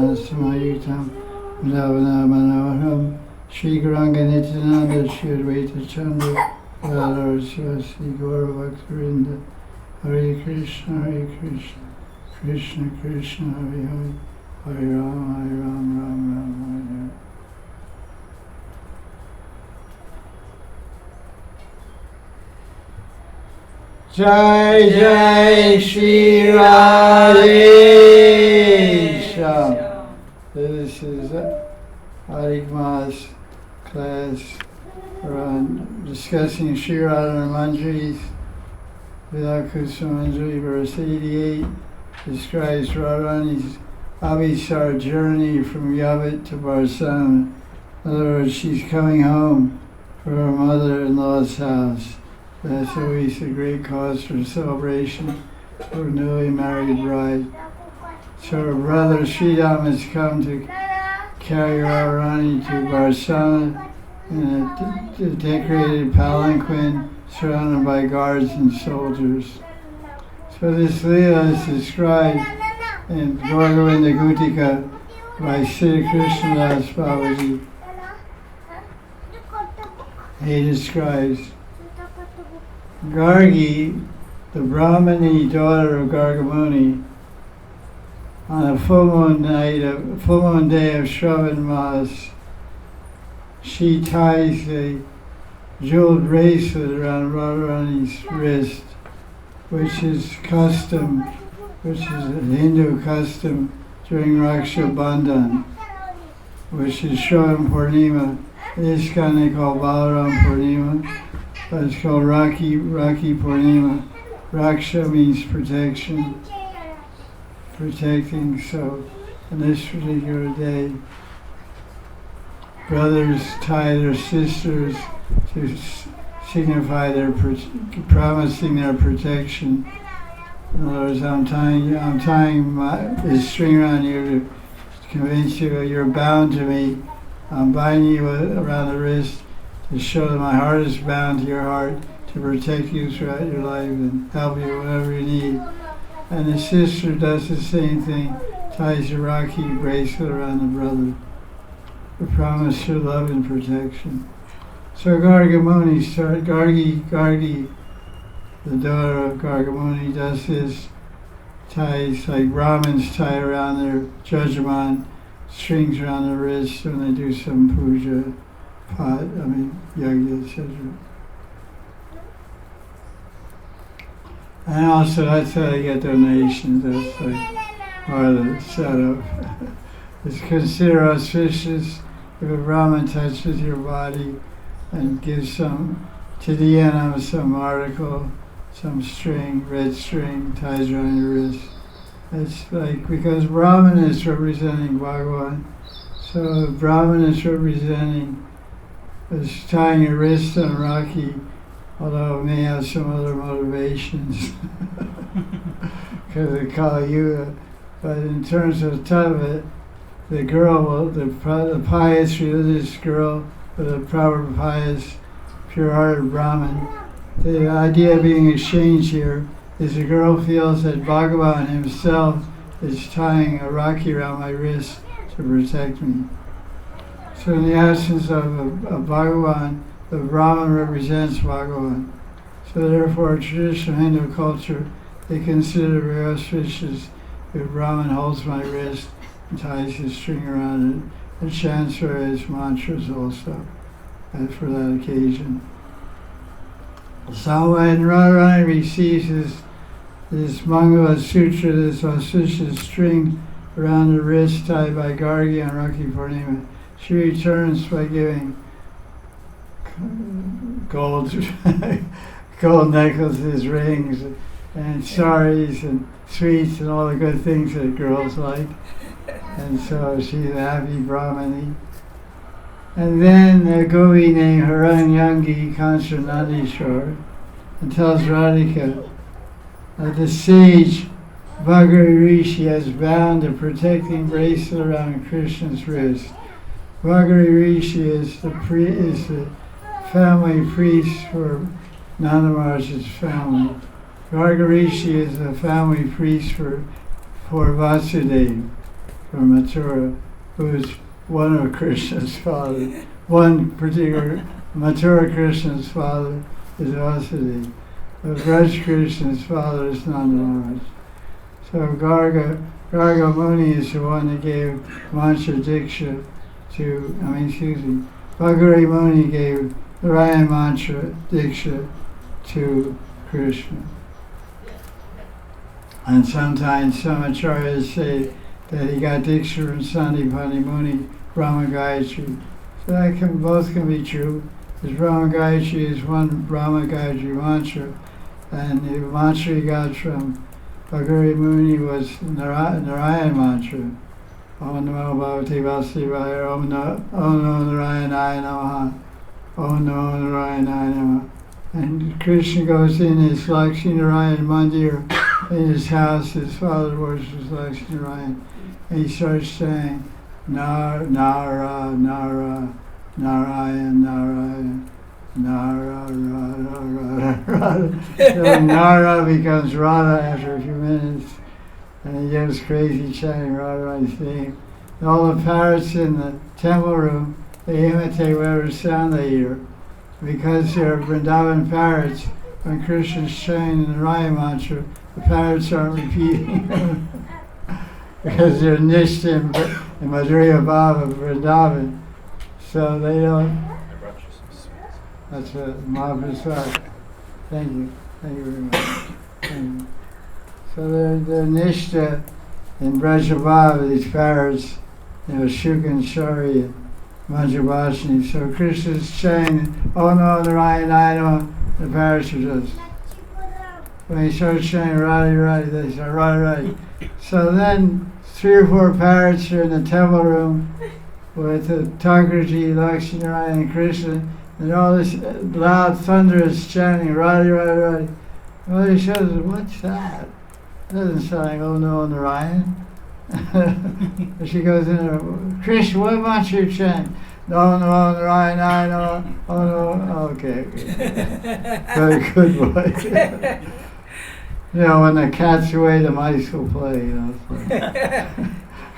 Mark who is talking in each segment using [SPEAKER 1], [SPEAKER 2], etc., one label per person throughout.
[SPEAKER 1] Samayutam Vrindavanam Manoharam Shri Gauranga Nityananda Shri Advaita Chandra Radha Sri Gaura Bhaktarinda Hare Krishna Krishna Krishna Hare Hare Hare Ram Ram Ram Hare Hare. Jai Jai Sri Radhe. This is Adik Ma's class. We're on discussing Sri Radharani and Her Manjaris. Vilapa Kusumanjali, verse 88, describes Radharani's Abhisar journey from Yavat to Barsana. In other words, she's coming home from her mother-in-law's house. That's always a great cause for celebration for a newly married bride. So her brother Sridham has come to carry Radharani to Barsana in a decorated palanquin surrounded by guards and soldiers. So this Leela is described in Bhagavinda Gutika by Sri Krishna Das Babaji. He describes Gargi, the Brahmani daughter of Gargamuni, on a full moon day of Shravan Mas, she ties a jeweled bracelet around Radharani's wrist, which is a Hindu custom during Raksha Bandhan, which is Shravan Purnima. This kind they call Balaram Purnima, but it's called Rakhi Purnima. Raksha means protection, protecting. So, on this particular day, brothers tie their sisters to signify their promising their protection. In other words, I'm tying this string around you to convince you you're bound to me. I'm binding you around the wrist to show that my heart is bound to your heart, to protect you throughout your life and help you whatever you need. And the sister does the same thing, ties a Rakhi bracelet around the brother, to promise her love and protection. So Gargamuni Gargi, the daughter of Gargamuni, does this, ties like Brahmins tie around their jajaman, strings around their wrists when they do some puja, yagya, etc. And also that's how they get donations, that's like part of the setup. It's considered auspicious if a Brahmin touches your body and gives some, to the end of some article, some string, red string, ties around your wrist. It's like, because Brahman is representing Bhagavan, so Brahman is tying your wrist on Rakhi, although it may have some other motivations, because of Kali Yuga. But in terms of Tava, the girl, the pious religious girl, with a proper pious, pure-hearted Brahmin, the idea of being exchanged here is the girl feels that Bhagavan himself is tying a Rakhi around my wrist to protect me. So in the absence of Bhagavan, the Brahman represents Bhagavan. So therefore, in traditional Hindu culture, they consider it very auspicious if Brahman holds my wrist and ties his string around it, and chants various mantras also for that occasion. So when Radharani receives this Mangala Sutra, this auspicious string around the wrist tied by Gargi on Rakhi Purnima, she returns by giving gold necklaces, rings, and saris and sweets and all the good things that girls like. And so she's a happy Brahmani. And then a Gopi named Haranyangi comes from Nandishwar and tells Radhika that the sage Bhagari Rishi has bound a protecting bracelet around Krishna's wrist. Bhagari Rishi is the family priest for Nanda Maharaj's family. Bhagari Rishi is the family priest for Vasudeva. from Mathura, who is one of Krishna's fathers. One particular Mathura Krishna's father is Vasudeva, but Braj Krishna's father is Nanda Maharaj. So Garga Muni is the one that gave mantra diksha Bhagari Muni gave the Raya mantra diksha to Krishna. And sometimes some acharyas say that he got diksha from Sandipani Muni, Brahma Gayatri. So both can be true. Because Brahma Gayatri is one Brahma Gayatri mantra, and the mantra he got from Bhagari Muni was Narayana mantra. Om Namo Bhagavate Vasudevaya, Om Namo Narayanaya Namaha, Om Namo Narayanaya Namaha. And Krishna goes in his Lakshmi Narayan Mandir, in his house, his father worships Lakshmi Narayan, and he starts saying, Nara, Nara, Nara, Narayan, Narayan, Nara, Radha, Radha. So Nara becomes Radha after a few minutes, and he gets crazy chanting Radharani's name. And all the parrots in the temple room, they imitate whatever sound they hear. Because they're Vrindavan parrots, when Krishna's chanting the Raya mantra, the parrots aren't repeating them. Because they're nished in Madhurya Bhava of Vrindavan. So they don't. That's a Mahaprasad. Thank you. Thank you very much. Thank you. So they're nishta in Brajabhava, these parrots, Shuk and Shari and Manjabhashini. So Krishna's chanting, Oh no, Narayanaya, the parrots are just. When he starts chanting Radha Radha, they say Radha Radha. So then 3 or 4 parrots are in the temple room with the Thakurji, Lakshmi Narayan, and Krishna, and all this loud thunderous chanting Radha Radha Radha. Well, he says, what's that? It doesn't sound like Oh no, Narayan. She goes in there, Krishna, what mantra you chant? No, no, Narayan, no, oh no, okay. Very good boy. When the cat's away, the mice will play,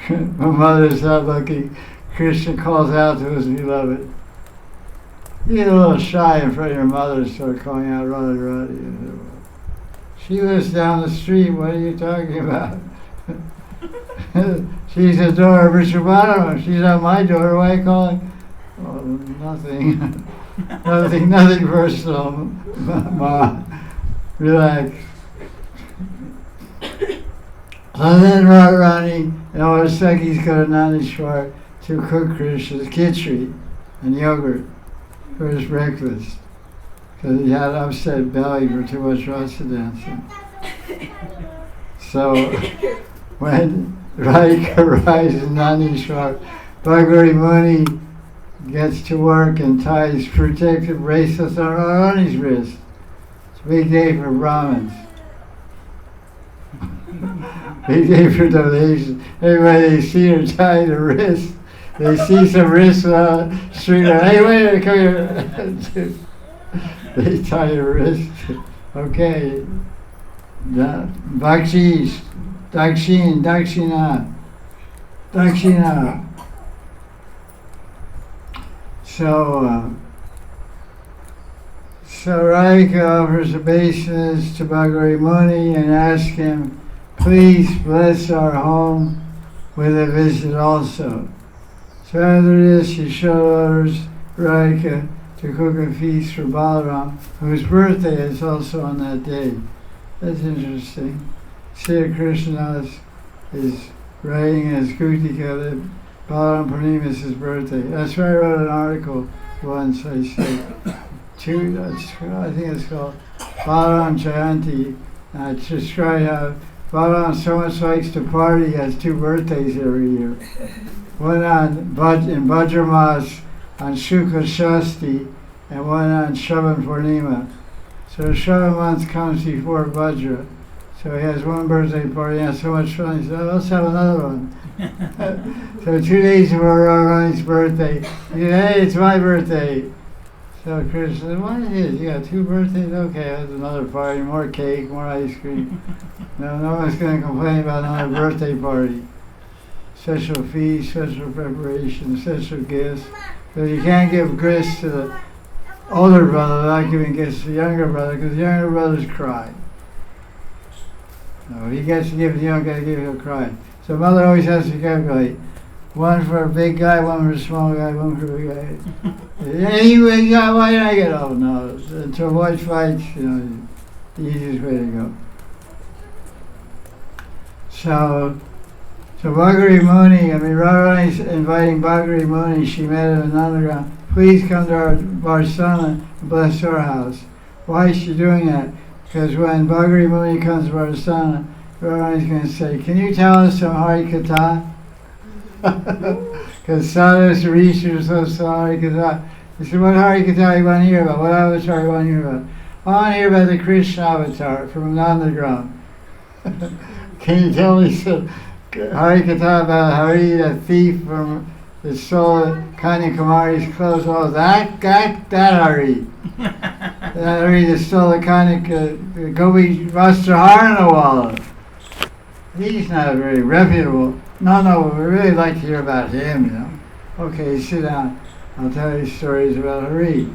[SPEAKER 1] My mother's not lucky. Krishna calls out to his beloved. You get a little shy in front of your mother, start calling out, Radha, Radha. She lives down the street, what are you talking about? She's a door of Vrishabhadana. She's at my door, why are you calling? Oh, nothing. nothing personal. Ma, relax. So then Radharani and all her Sakhis go to Nandishwar to cook Krishna's khichdi and yogurt for his breakfast. Because he had upset belly for too much rasa dancing. So when Radhika arrives in Nandishwar, Bhagari Muni gets to work and ties protective bracelets on Radharani's wrist. It's a big day for Brahmins. Big day for donations. Everybody they see her tie the wrist. They see some wrist street. Hey, wait, come here. They tie the wrist. Okay. Bakshish, Dakshina. So Radhika offers obeisance to Bhagari Muni and asks him, please bless our home with a visit also. So after this, Yashoda orders Radhika to cook a feast for Balaram, whose birthday is also on that day. That's interesting. Sri Krishna is writing in his Kutika that Balaram Purnima is his birthday. That's why I wrote an article once, I said, I think it's called Balaram Jayanti. And I describe how Balaram so much likes to party, he has 2 birthdays every year. One in Bhadramas on Shukla Shasti, and one on Shravan Purnima. So the Shravan month comes before Vajra. So he has one birthday party, he has so much fun, he said, let's have another one. So 2 days before Radharani's birthday, he said, hey, it's my birthday. So Krishna said, what is it? You got 2 birthdays? Okay, that's another party, more cake, more ice cream. No one's going to complain about another birthday party. special feast, special preparation, special gifts. But you can't give gifts to the older brother without giving gifts to the younger brother, because the younger brothers cry. No, he gets to give, you don't get to give, he'll cry. So mother always has to calculate. One for a big guy, one for a small guy, one for a big guy. Anyway, why did I get? Oh no! To avoid fights, the easiest way to go. So Bhagari Muni, Radharani's inviting Bhagari Muni. She met him in underground. Please come to our Varsana and bless our house. Why is she doing that? Because when Bhagari Muni comes to Varsana, Radharani's going to say, "Can you tell us some Hari Katha?" Because sadhus research Hari Katha. He said, "What Hari Katha you want to hear about? What avatar you want to hear about?" "I want to hear about the Krishna avatar from Nandagram." "Can you tell me some Hari Katha about Hari, the thief from the stole Kanyakumari's clothes?" "Oh, that Hari." "That Hari that stole the Gopi Vastraharanawala." He's not very reputable. No, we really like to hear about him, "Okay, sit down. I'll tell you stories about Hari."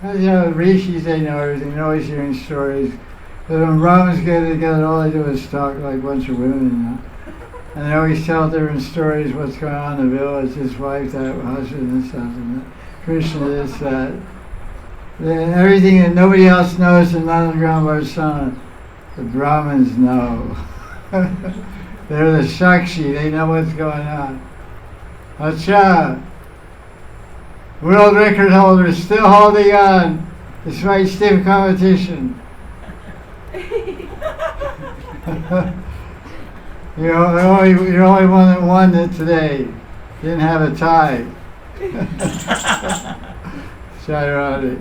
[SPEAKER 1] Rishis, they know everything. They're always hearing stories. But when Brahmins get together, all they do is talk like a bunch of women, And they always tell different stories, what's going on in the village, his wife, that husband, this, that, Krishna, this, that. Everything that nobody else knows in Nandagram Varsana, the Brahmins know. They're the Sakshi, they know what's going on. Acha! World record holder still holding on, despite stiff competition. You're only one that won it today. Didn't have a tie. Jai Radhe.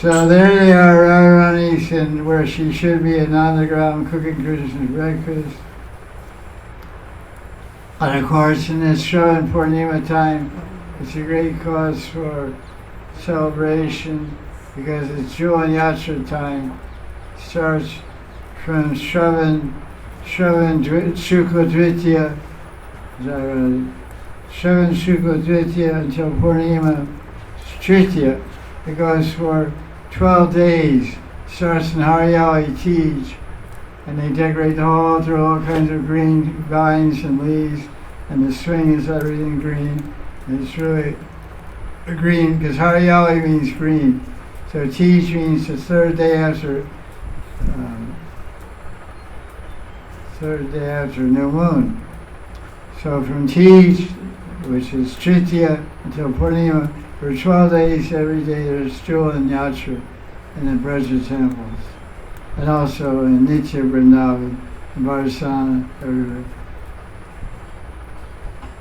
[SPEAKER 1] So there they are, Radharani's, and where she should be in Nandagram cooking Krishna's breakfast. And of course, in this Shravan Purnima time, it's a great cause for celebration because it's Jewel and Yatra time. It starts from Shravan Shukla Dvitiya, Shravan Shukla Dvitiya until Purnima Tritiya. It goes for 12 days. Starts in Haryali Tej, and they decorate the whole altar, all kinds of green vines and leaves, and the swing is everything green. And it's really green because Haryali means green. So Tej means the third day after new moon. So from Tej, which is Tritiya, until Purnima, for 12 days every day there's jewel and yatra in the Braja temples. And also in Nitya Vrindavan, in Varsana, everywhere.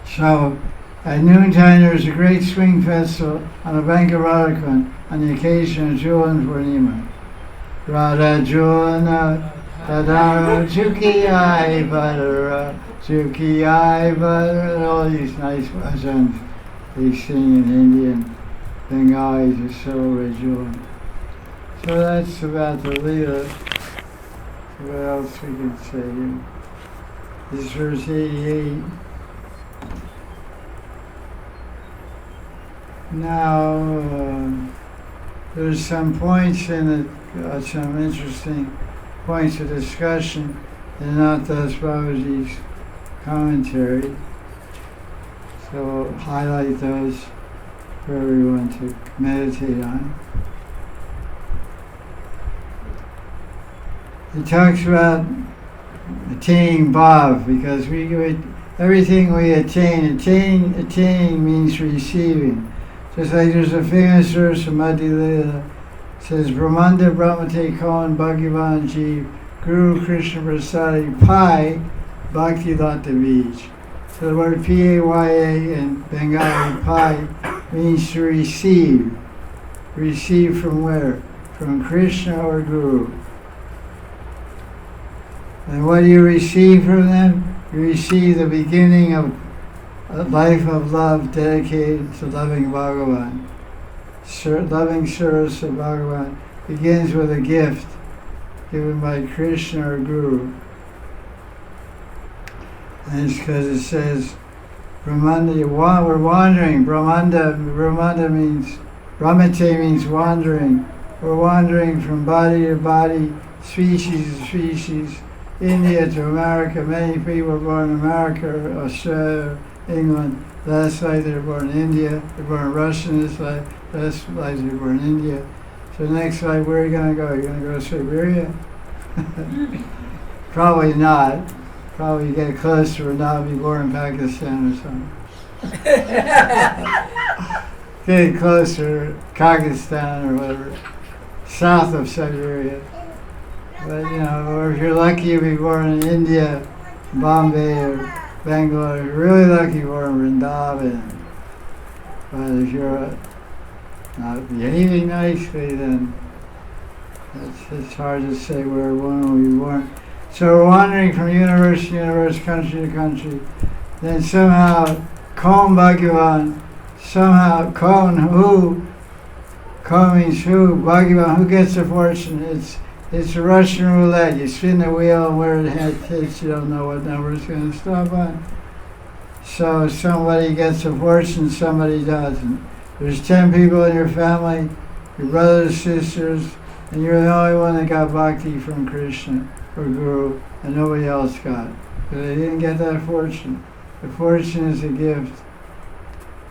[SPEAKER 1] So at noontime there's a great swing festival on the bank of Radhakund on the occasion of Jewel and Purnima. Radha Juna Tadara Chukiyai Badara Chukiyai Badara, all these nice bhajans they sing in Indian. Bengalis are so rejoiced. So that's about the Leela. What else we could say here? This is verse 88. Now, there's some points in it, some interesting points of discussion in Raghunatha Das Babaji's commentary. So we'll highlight those for everyone to meditate on. He talks about attaining bhav, because everything we attaining means receiving. Just like there's a famous verse from Madhya Lila, it says, Brahmanda Brahmate Kaun Bhagavan Jeev Guru Krishna Prasadi Pai Bhakti Lata Beach. So the word P-A-Y-A in Bengali, Pai, means to receive. Receive from where? From Krishna or Guru. And what do you receive from them? You receive the beginning of a life of love dedicated to loving Bhagavan. Loving service of Bhagavan begins with a gift given by Krishna or Guru. And it's because it says, Brahmanda, we're wandering. Brahmanda means, Brahmate means wandering. We're wandering from body to body, species to species, India to America. Many people are born in America, Australia, England. Last life they were born in India. They're born in Russia this life. Last life they were born in India. So next life, where are you going to go? You're going to go to Siberia? Probably not. Probably get closer or not be born in Pakistan or something. Get closer, Kazakhstan or whatever, south of Siberia. But or if you're lucky, you'll be born in India, Bombay or Bangalore. If you're really lucky, you're born in Vrindavan. But if you're not behaving nicely, then it's hard to say where one will be born. So we're wandering from universe to universe, country to country. Then somehow, Kaun Bhagavan, somehow, Kaun means who, Bhagavan, who gets the fortune. It's a Russian roulette. You spin the wheel and where it hits, you don't know what number it's going to stop on. So somebody gets a fortune, somebody doesn't. There's 10 people in your family, your brothers, sisters, and you're the only one that got bhakti from Krishna or Guru, and nobody else got. But they didn't get that fortune. The fortune is a gift.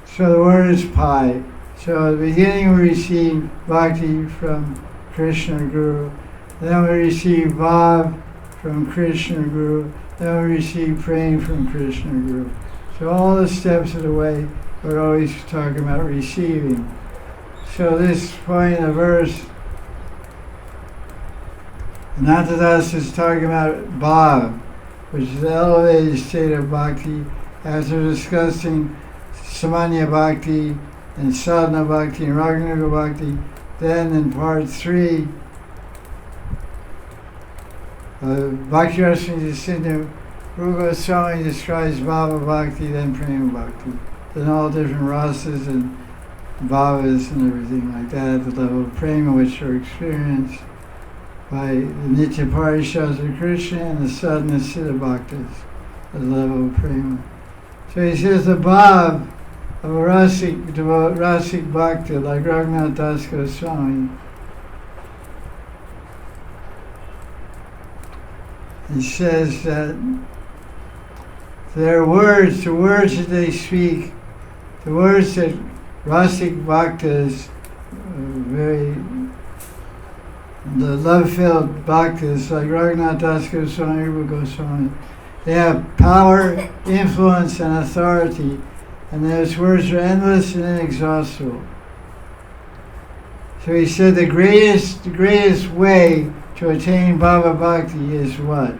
[SPEAKER 1] So the word is pi. So at the beginning we receive bhakti from Krishna Guru. Then we receive bhav from Krishna Guru. Then we receive praying from Krishna Guru. So all the steps of the way, we're always talking about receiving. So this point in the verse, Raghunatha Das is talking about bhav, which is the elevated state of bhakti, after discussing samanya bhakti and sadhana bhakti and raganuga bhakti. Then in part 3, Bhakti Rasamrita Sindhu, Rupa Goswami describes bhava bhakti, then prema bhakti. Then all different rasas and bhavas and everything like that at the level of prema, which are experienced by the Nitya Parishads of Krishna and the sadhana siddha bhaktas at the level of prema. So he says the bhav of a rasic bhakta like Raghunatha Das Goswami, he says that their words, the words that they speak, the words that rasic bhaktas, the love-filled bhaktas like Raghunatha Das Goswami, Rupa Goswami, they have power, influence, and authority, and those words are endless and inexhaustible. So he said the greatest way to attain Bhava Bhakti is what?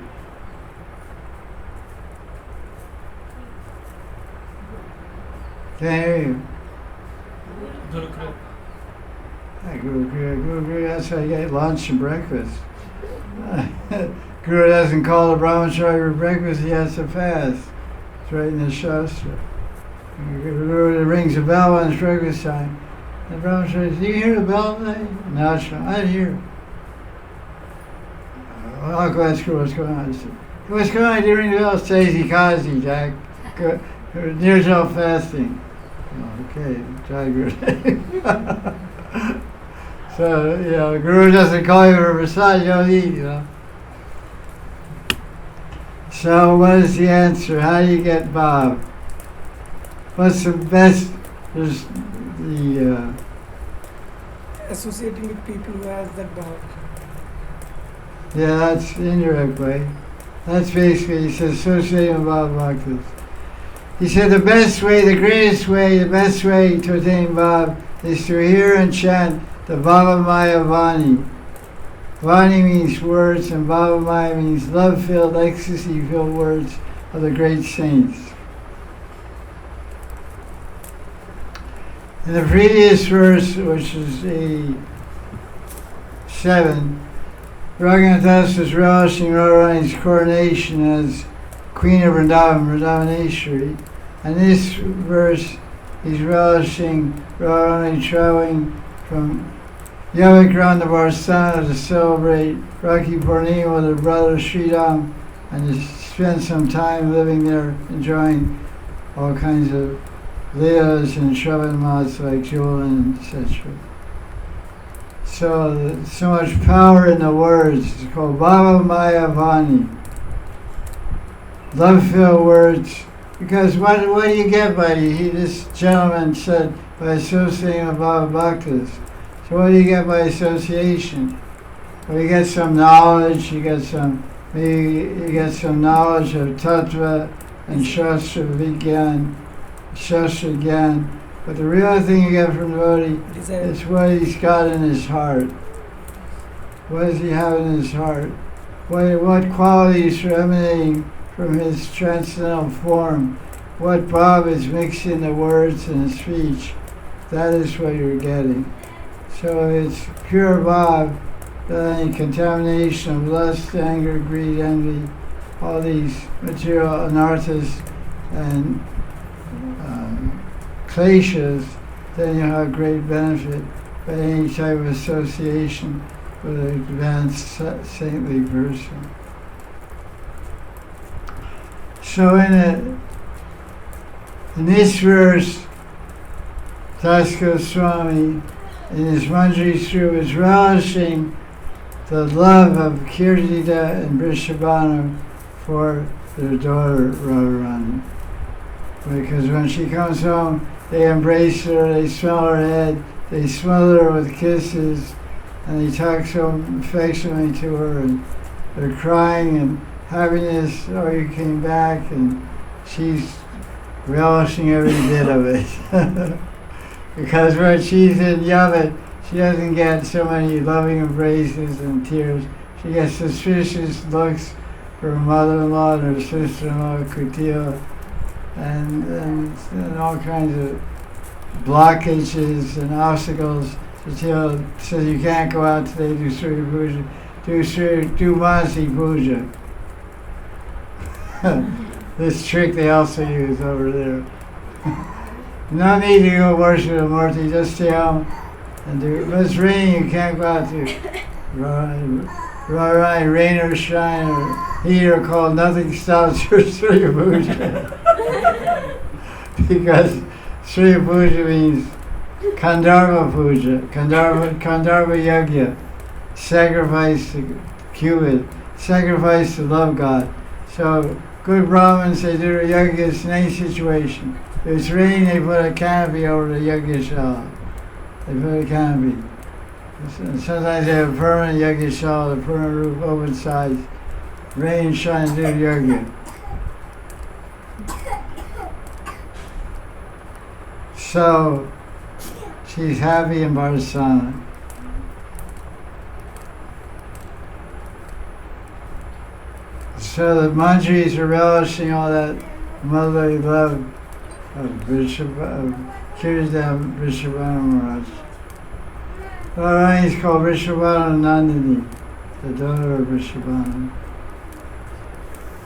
[SPEAKER 1] Can't hear you. Guru, that's how you get lunch and breakfast. Guru doesn't call the brahmachari for breakfast, he has to fast. It's right in the Shastra. Guru rings a bell when it's breakfast time. The brahmachari says, do you hear the bell today? No, I didn't hear it. Well, I'll go ask Guru what's going on. He said, what's going on? You ring the bell? It's Daisy Kazi, Jack. Near self fasting. Okay, Jai Guru. So, Guru doesn't call you for prasad, you don't eat, So, what is the answer? How do you get bhav? What's the best? There's the
[SPEAKER 2] associating with people who have that bhav.
[SPEAKER 1] Yeah, that's the indirect way. That's basically, he says, associating with bhav bhaktas. He said the best way, the greatest way, the best way to attain bhav is to hear and chant the Bhavamaya Vani. Vani means words, and Bhavamaya means love-filled, ecstasy-filled words of the great saints. In the previous verse, which is 87, Raghunatha Das was relishing Radharani's coronation as Queen of Vrindavan, Vrindavaneshwari. And this verse, he's relishing Radharani traveling from Yavikranda Varsana to celebrate Rakhi Purnima with her brother Sridham and he spent some time living there, enjoying all kinds of leelas and Shravan like Jolan, etc. So much power in the words. It's called Bhava Maya Vani. Love-filled words. Because what do you get by this gentleman said, by associating with Bhava Bhaktas. So what do you get by association? Well, you get some knowledge, maybe you get some knowledge of Tattva and Shastra Vigyan, Shastra Gyan. But the real thing you get from the devotee is what he's got in his heart. What does he have in his heart? What qualities are emanating from his transcendental form? What bhav is mixed in the words and the speech? That is what you're getting. So it's pure bhav, any contamination of lust, anger, greed, envy, all these material anarthas and kleshas, then you have great benefit by any type of association with an advanced saintly person. So in this verse, Das Goswami in his Manjari was relishing the love of Kirtida and Vrishabhanu for their daughter Radharani. Because when she comes home, they embrace her, they smell her head, they smother her with kisses, and they talk so affectionately to her, and they're crying and happiness, oh, you came back, and she's relishing every bit of it. Because when she's in Yavat, she doesn't get so many loving embraces and tears. She gets suspicious looks from her mother-in-law and her sister-in-law, Kutil, and all kinds of blockages and obstacles. Kutil says you can't go out today, do Surya Puja, do Masi Puja. This trick they also use over there. No need to go worship a Murti, just stay home and do it. But it's raining, you can't go out to rain or shine or heat or cold, nothing stops your Surya Puja. Because Surya Puja means Kandharva Puja, Kandharva Yagya, sacrifice to Cupid, sacrifice to love God. So good Brahmins, they do a yajna in any situation. If it's raining, they put a canopy over the yajna. They put a canopy. And sometimes they have a permanent yajna, a permanent roof, open sides. Rain, shine, do yajna. So she's happy in Barsana. So the Manjaris are relishing all that motherly love of Kirtida Vrishabhanu Maharaj. Radharani is called Vrishabhanu Nandini, the daughter of Vrishabhanu.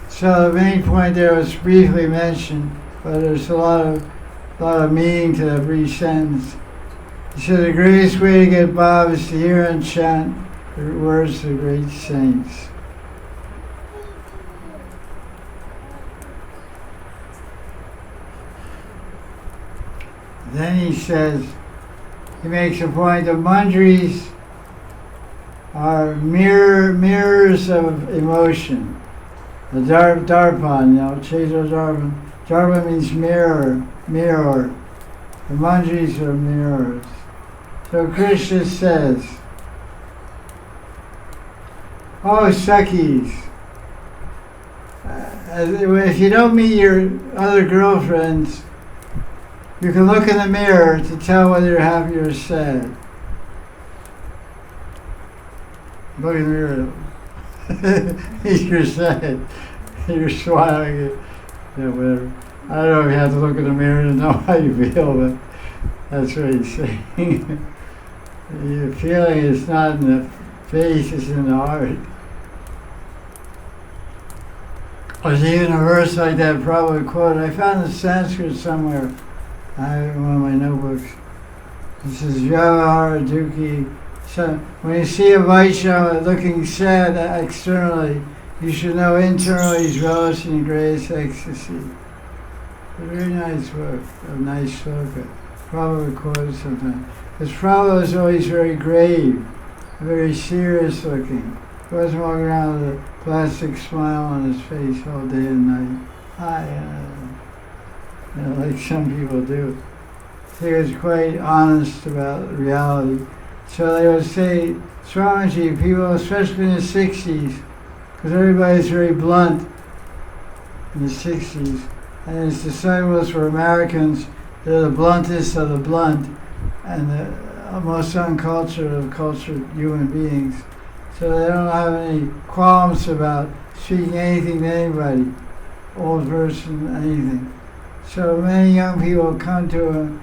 [SPEAKER 1] So the main point there was briefly mentioned, but there's a lot of meaning to every sentence. He said the greatest way to get bhav is to hear and chant the words of the great saints. Then he says, he makes a point, the Manjaris are mirrors of emotion. The darpan, Cheto darpan. Darpan means mirror. The Manjaris are mirrors. So Krishna says, oh, Sakhis, if you don't meet your other girlfriends, you can look in the mirror to tell whether you're happy or sad. Look in the mirror. You're sad. You're smiling. Whatever. I don't know if you have to look in the mirror to know how you feel, but that's what he's saying. Your feeling is not in the face, it's in the heart. There's even a verse like that, probably quoted. I found the Sanskrit somewhere. I have one of my notebooks. It says, Vyavahara Dukhi. So when you see a Vaishnava looking sad externally, You should know internally he's relishing the greatest ecstasy. A very nice book, a nice sloka. Prabhupada quotes sometimes. Because Prabhupada was always very grave, very serious looking. He wasn't walking around with a plastic smile on his face all day and night. Like some people do. So he was quite honest about reality. So they would say, Swamiji, people, especially in the 60s, because everybody's very blunt in the 60s, and his disciples were Americans, they're the bluntest of the blunt, and the most uncultured of cultured human beings. So they don't have any qualms about speaking anything to anybody, old person, anything. So many young people would come to him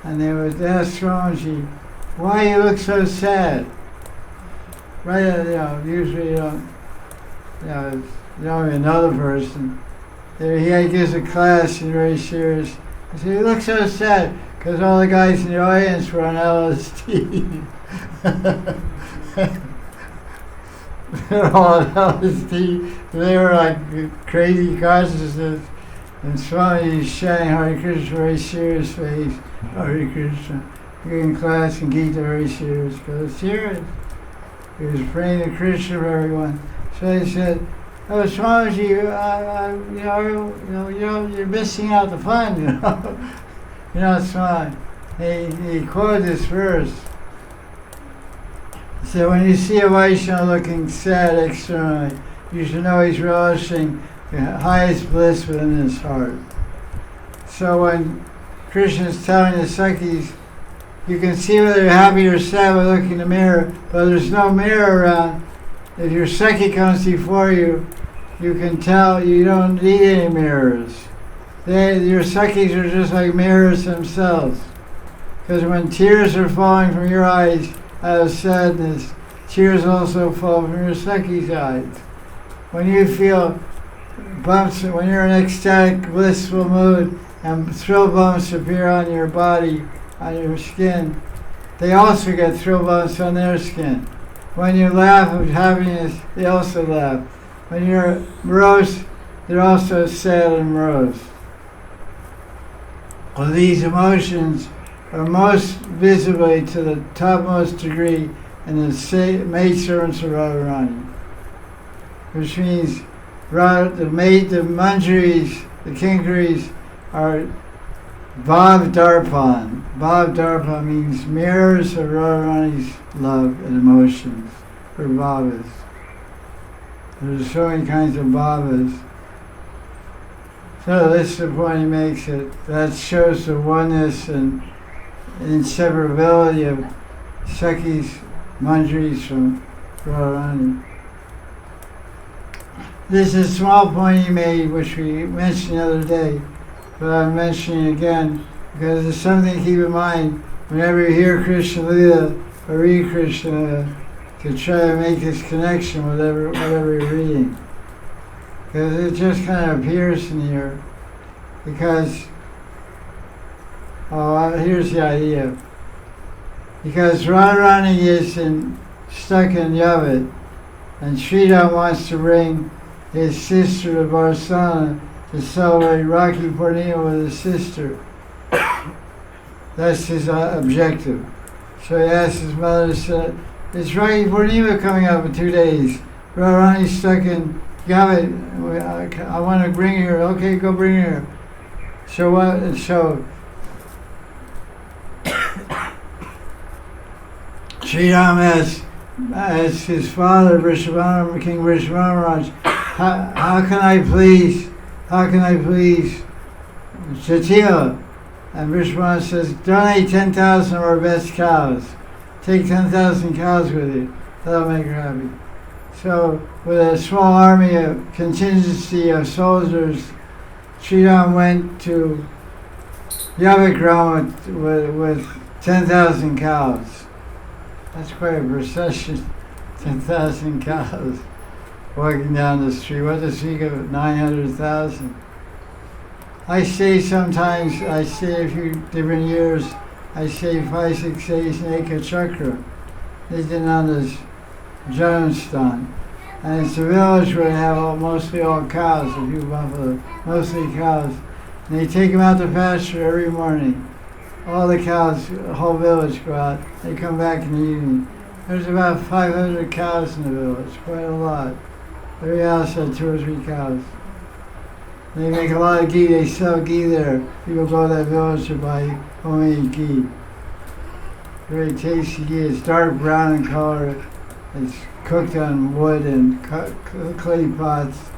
[SPEAKER 1] and they would ask Swamiji, why you look so sad? Right, usually you don't even know the person. He gives a class and very serious. He said, you look so sad, because all the guys in the audience were on LSD. They're all on LSD. They were like crazy consciousness. And Swamiji's chanting Hare Krishna, very serious face. Hare Krishna. In class and Gita, very serious, because it's serious. He was praying to Krishna for everyone. So they said, oh, Swamiji, you're missing out the fun, You're not smart. He quoted this verse. He said, when you see a Vaishnava looking sad externally, you should know he's relishing the highest bliss within his heart. So when Krishna is telling the Sakhis, you can see whether you're happy or sad by looking in the mirror, but there's no mirror around. If your Sakhi comes before you, you can tell you don't need any mirrors. Your Sakhis are just like mirrors themselves. Because when tears are falling from your eyes out of sadness, tears also fall from your Sakhi's eyes. When you feel bumps, when you're in ecstatic, blissful mood, and thrill bumps appear on your body, on your skin, they also get thrill bumps on their skin. When you laugh with happiness, they also laugh. When you're morose, they're also sad and morose. Well, these emotions are most visibly to the topmost degree in the maidservants of Radharani, which means the Manjaris, the Kinkaris, are Bhav Darpan. Bhav Darpan means mirrors of Radharani's love and emotions, or bhavas. There's so many kinds of bhavas. So this is the point he makes, that shows the oneness and inseparability of Sakhis, Manjaris from Radharani. This is a small point he made, which we mentioned the other day, but I'm mentioning it again because it's something to keep in mind whenever you hear Krishna Lila or read Krishna Lila, to try to make this connection with whatever you're reading. Because it just kind of appears in here. Because, here's the idea. Because Radharani is stuck in Yavat, and Sridham wants to bring his sister to Barcelona to celebrate Rakhi Purnima with his sister. That's his objective. So he asked his mother, said, it's Rakhi Purnima coming up in 2 days. Radharani's stuck in Yavat. I want to bring her. Okay, go bring her. So what? So Sridham asked his father, King Vrishabha, how can I please Chatila? And Vrishabha says, donate 10,000 of our best cows. Take 10,000 cows with you. That'll make her happy. So with a small army, a contingency of soldiers, Sridham went to Yavikram with 10,000 cows. That's quite a procession, 10,000 cows walking down the street. What to speak of 900,000? I say sometimes, I say a few different years, I say 5, 6 days in Eka Chakra. Nityananda's Janamsthan. And it's a village where they have mostly all cows, a few buffalo, mostly cows. And they take them out to pasture every morning. All the cows, the whole village go out. They come back in the evening. There's about 500 cows in the village, quite a lot. Every house had 2 or 3 cows. They make a lot of ghee. They sell ghee there. People go to that village to buy homemade ghee. Very tasty ghee. It's dark brown in color. It's cooked on wood and clay pots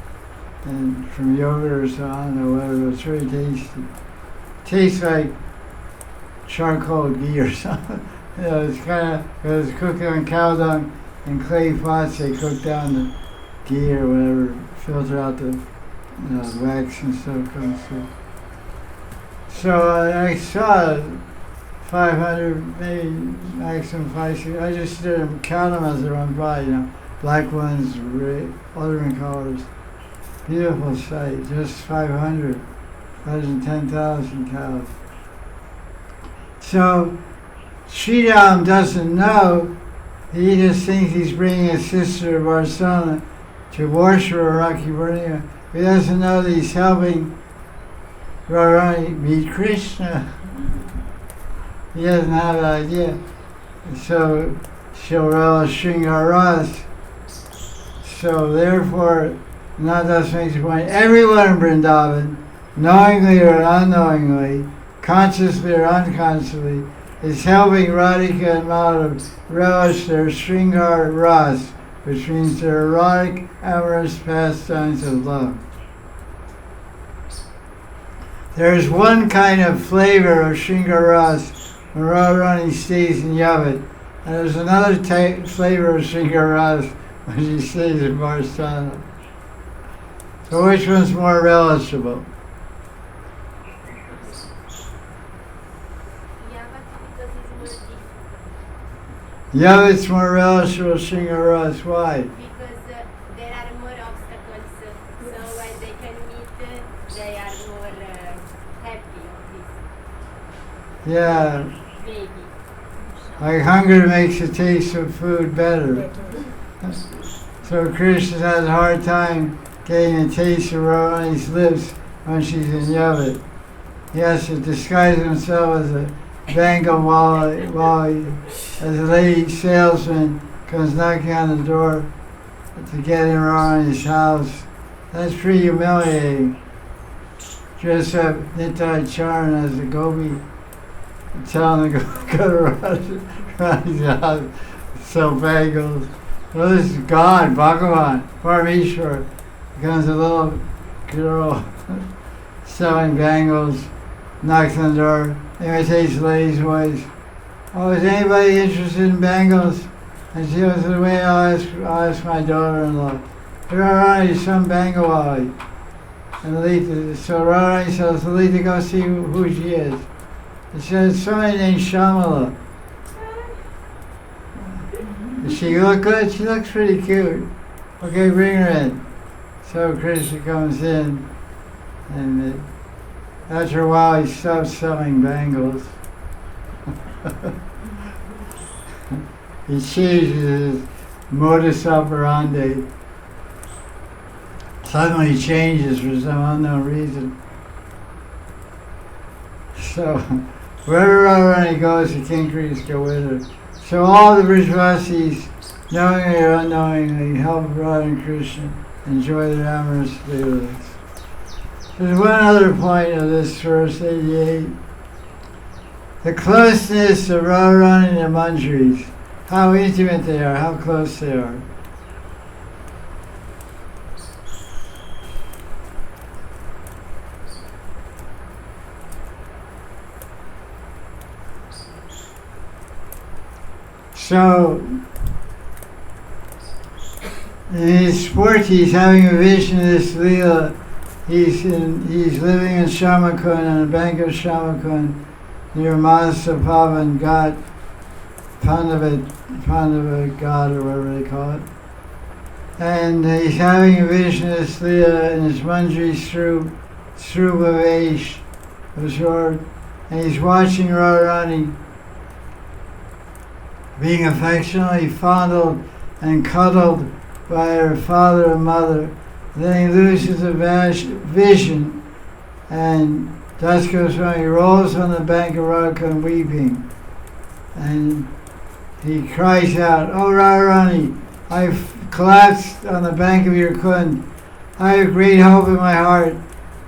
[SPEAKER 1] and from yogurt or so, I don't know whatever. It's very tasty. Tastes like charcoal ghee or something. You know, it's cooked on cow dung and clay pots. They cook down the ghee or whatever, filter out the wax and stuff comes through. So I saw 500, maybe maximum 500. I just did them, count them as they run by, black ones, red, other colors. Beautiful sight, just 500, 110,000 cows. So Sri Ram doesn't know. He just thinks he's bringing his sister to Barcelona to worship Rakhi Purnima. He doesn't know that he's helping Radharani meet Krishna. He doesn't have an idea. So she'll relish Shringar Ras. So therefore, Nadas makes a point, everyone in Vrindavan, knowingly or unknowingly, consciously or unconsciously, is helping Radhika and Madhav relish their Shringar Ras, which means their erotic, amorous pastimes of love. There is one kind of flavor of Shringar Ras when Radharani stays in Yavat, and there's another flavor of Shringar Ras when she stays in Barcelona. So which one's more relishable? Yavat's more relishable, Shringar Ras. Why?
[SPEAKER 3] Because there are more obstacles, so when they can meet, they are more happy of this.
[SPEAKER 1] Yeah.
[SPEAKER 3] Maybe.
[SPEAKER 1] Like hunger makes the taste of food better. So Krishna has a hard time getting a taste of Radharani's lips when she's in Yavat. He has to disguise himself as a Bengal while he, as a lady salesman comes knocking on the door to get in Radharani's house. That's pretty humiliating. Dress up Nitai Charan as a gopi, tell him to go to Radharani's house, sell bagels. Well, this is God, Bhagavan, Parameshwar. Becomes a little girl selling bangles, knocks on the door, imitates the lady's voice. Oh, is anybody interested in bangles? And she goes, wait, I'll ask my daughter-in-law. Radharani, some Bengali. And Lita, so Radharani says, Lita, go see who she is. And she says, somebody named Shamala. Does she look good? She looks pretty cute. Okay, bring her in. So Krishna comes in, and after a while he stops selling bangles. He changes his modus operandi. Suddenly changes for some unknown reason. So wherever Radharani goes, the Kinkaris go with her. So all the Brajvasis, knowingly or unknowingly, help Radha and Krishna enjoy their amorous feelings. There's one other point of this verse 88. The closeness of Radharani and the Manjaris, how intimate they are, how close they are. So, in his sport, he's having a vision of this Leela. He's living in Shamakund, on the bank of Shamakund, near Manasa Pavan Ghat, Pandava Ghat, or whatever they call it. And he's having a vision of this Leela in his Manjari Srubavesh, absorbed, and he's watching Radharani being affectionately fondled and cuddled by her father and mother. Then he loses the vision, and Das Goswami rolls on the bank of Radha weeping. And he cries out, "Oh Radharani, I've collapsed on the bank of your Kund. I have great hope in my heart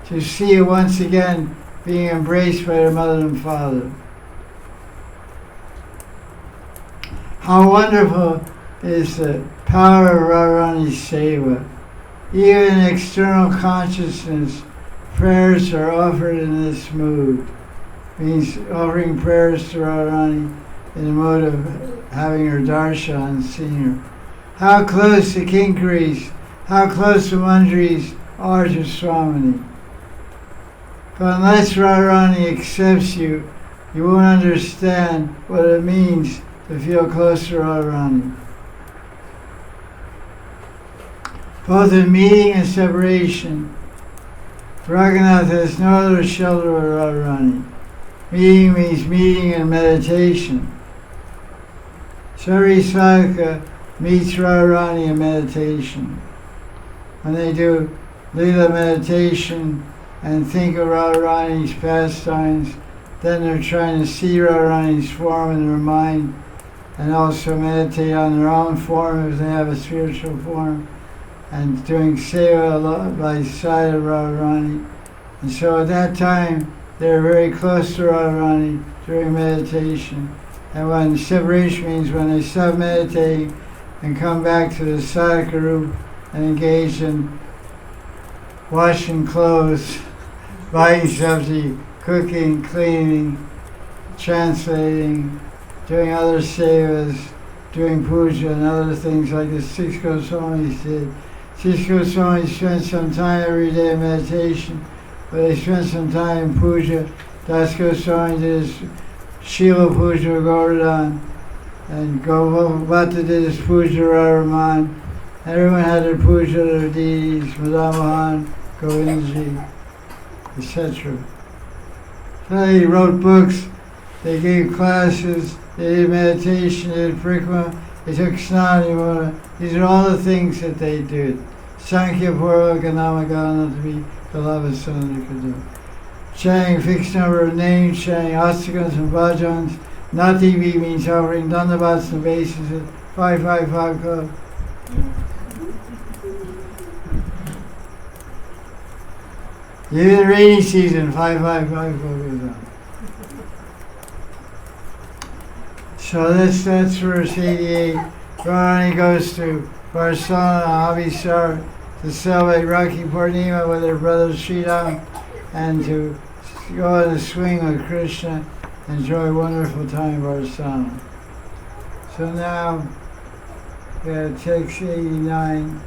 [SPEAKER 1] to see you once again being embraced by your mother and father." How wonderful is the power of Radharani's seva. Even in external consciousness, prayers are offered in this mood. Means offering prayers to Radharani in the mode of having her darshan, seeing her. How close the kinkaris, how close the manjaris are to Swamini. But unless Radharani accepts you, you won't understand what it means to feel close to Radharani. Both in meeting and separation, Raghunatha has no other shelter but Radharani. Meeting means meeting in meditation. Sari Sadhaka meets Radharani in meditation. When they do Leela meditation and think of Radharani's pastimes, then they're trying to see Radharani's form in their mind and also meditate on their own form if they have a spiritual form, and doing seva by the side of Radharani. And so at that time, they're very close to Radharani during meditation. And when separation means when they stop meditating and come back to the sadhaka roop and engage in washing clothes, buying sabzi, cooking, cleaning, translating, doing other sevas, doing puja and other things like the 6 Goswamis did. 6 Goswamis spent some time every day in meditation, but they spent some time in puja. Das Goswami did his Shila Puja Govardhan, and Gopal did his Puja Radharani. Everyone had their puja, their deities, Madan, Govindaji, etc. So they wrote books, they gave classes, they did meditation, they did parikramana, they took snana. These are all the things that they did. Sankhya Purva Ganamagana to be beloved son they could do. Chanting fixed number of names, chanting astakans and bhajans. Nati means offering dandavats and bases at 555 club. Even rainy season, 555 club goes on. So that's verse 88. Radharani goes to Barcelona, Abhisar, to celebrate Rakhi Purnima with her brother Sridham and to go on a swing with Krishna, enjoy a wonderful time in Barcelona. So now we have text 89.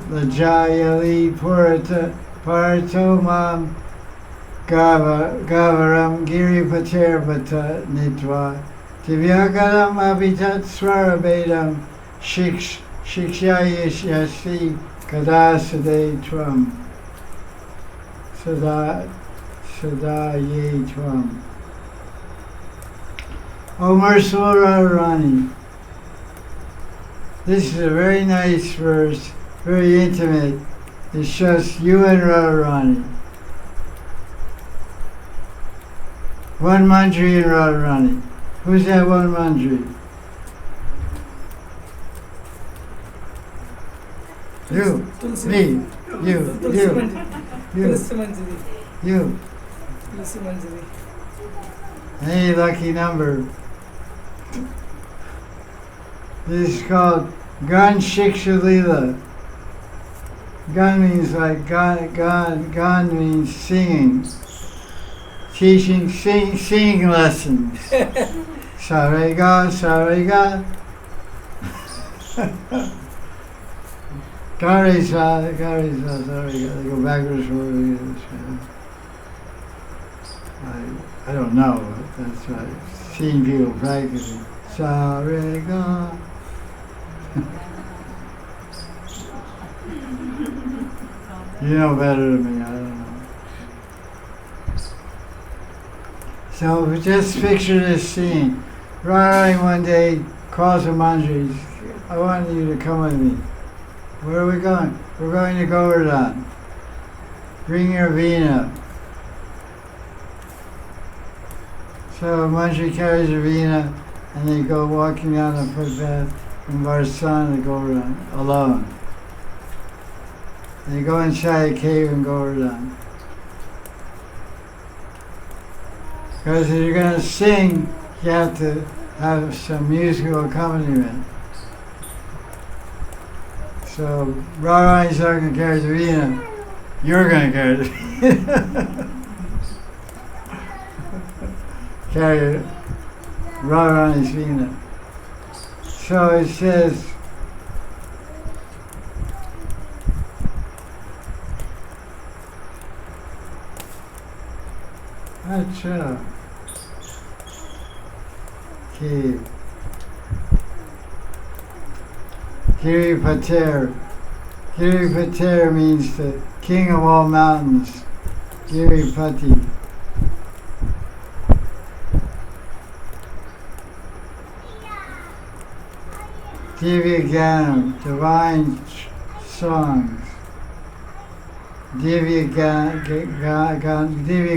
[SPEAKER 1] Lajayali Parato Mam Gavaram Giripaterbata Nitva Tivyagaram Abitat Swarabedam Shikshayashyasi Kadasade Tvam Sadaye Tvam. O merciful Radharani, this is a very nice verse, very intimate. It's just you and Radharani. One Manjari and Radharani. Who's that one Manjari? You, me, you. Any lucky number. This is called Gan Shiksha Leela. Gan means like Gan means singing. Teaching, singing lessons. Sarega, Sarega. Garisa, Sarega. They go backwards. I don't know, but that's what I've seen people practicing. Sarega. You know better than me, I don't know. So just picture this scene. Radharani one day calls the Manjaris, I want you to come with me. Where are we going? We're going to Govardhan. Bring your veena. So Manjari carries a veena and they go walking down the footpath from Varsana to Govardhan alone. They go inside a cave in Govardhan. Because if you're going to sing, you have to have some musical accompaniment. So Radharani's not going to carry the veena, you're going to carry the veena. Carry Radharani's veena. So it says, Acha. Okay. Giri Pater. Giri Pater means the king of all mountains. Giri Pati. Divya Ganam, divine songs. Divya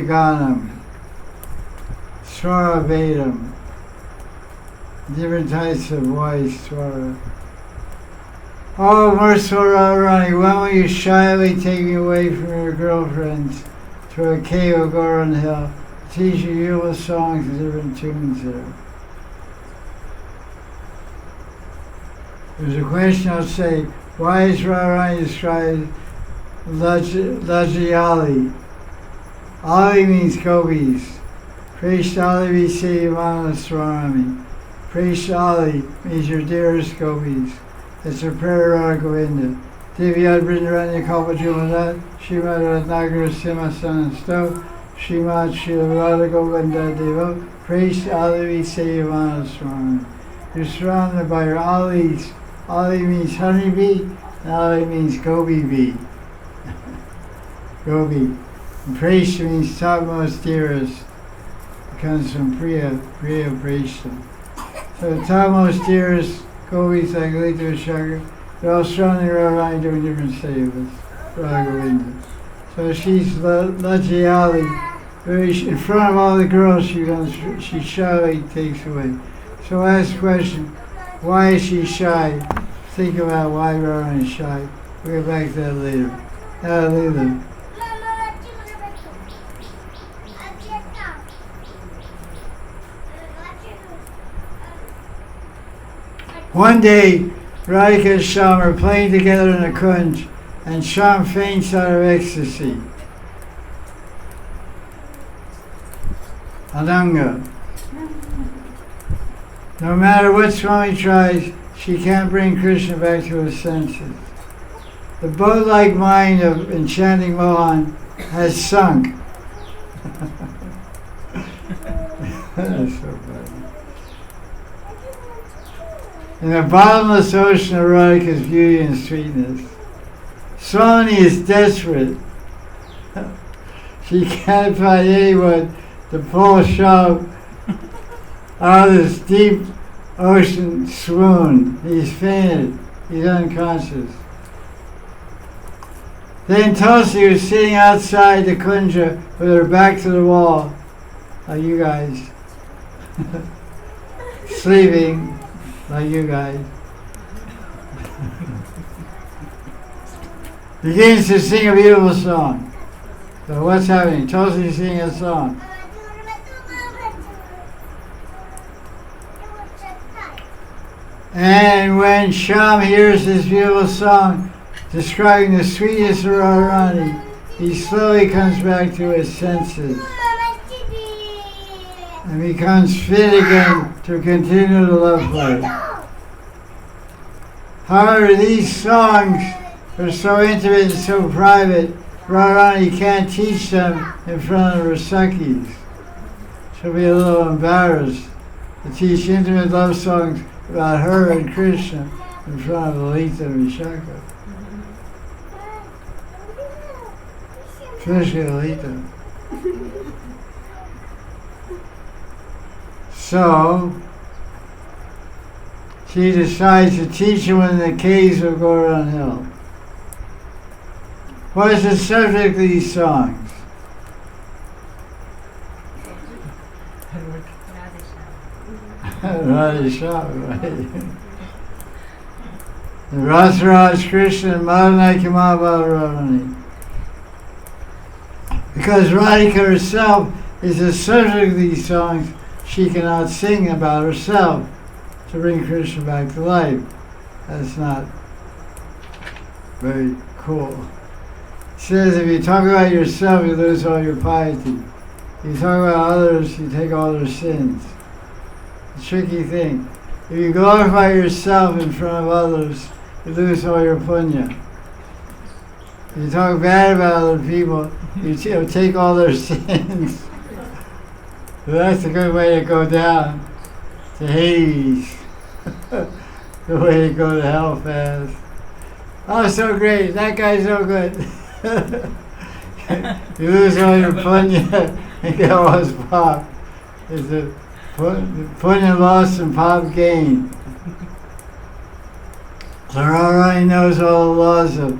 [SPEAKER 1] Ganam. Swara Vedam. Different types of voice, Swara. Oh, merciful Radharani, when will you shyly take me away from your girlfriends to a cave of Goran Hill, teach you beautiful songs and different tunes there? There's a question I'll say, why is Radharani described Lajayali? Ali means gopis. Prashtali Visayamana Swarami. Prashtali means your dearest gopis. It's a prayer of Govinda. Divyad Vrindaranya Kalpajumanat, Srimati Radharani Simhasan Sto, Srimati Radha Govinda Devo, Prashtali Visayamana Swarami. You're surrounded by your alis. Ali means honeybee, and Ali means gopi bee. Gopi. And Preshta means topmost dearest. It comes from Priya Preshta. So the topmost dearest gopis like Lita Shakar, they're all surrounding Radharani doing different sevas, Radha Govinda. So she's Lajayali. In front of all the girls she shyly takes away. So ask the question, why is she shy? Think about why Radharani is shy. We'll get back to that later. Later. One day, Radhika and Shyam are playing together in a kunj, and Shyam faints out of ecstasy. Ananga. No matter what Swami tries, she can't bring Krishna back to his senses. The boat-like mind of enchanting Madan has sunk. That's so funny. In the bottomless ocean of Radhika's beauty and sweetness, Swami is desperate. She can't find anyone to pull Shyam out of this deep ocean swoon. He's fainted. He's unconscious. Then Tulsi was sitting outside the kunja with her back to the wall, like you guys, sleeping like you guys. Begins to sing a beautiful song. So what's happening? Tulsi is singing a song. And when Shyam hears this beautiful song describing the sweetness of Radharani, he slowly comes back to his senses and becomes fit again to continue the love play. However, these songs are so intimate and so private, Radharani can't teach them in front of her Sakhis. She'll be a little embarrassed to teach intimate love songs about her and Krishna in front of Lalita and Vishaka. Especially Lalita. So she decides to teach him in the caves of Govardhan Hill. What is the subject of these songs? Radha Shyam, right? The Radharani, Krishna, and Madan Radharani. Because Radhika herself is the subject of these songs, she cannot sing about herself to bring Krishna back to life. That's not very cool. It says if you talk about yourself, you lose all your piety. If you talk about others, you take all their sins. It's a tricky thing. If you glorify yourself in front of others, you lose all your punya. If you talk bad about other people, you take all their sins. So that's a good way to go down to Hades. The way to go to hell fast. Oh, so great. That guy's so good. You lose all your punya and get all his pop. It's a punya loss and pop gain. So Radharani knows all the laws of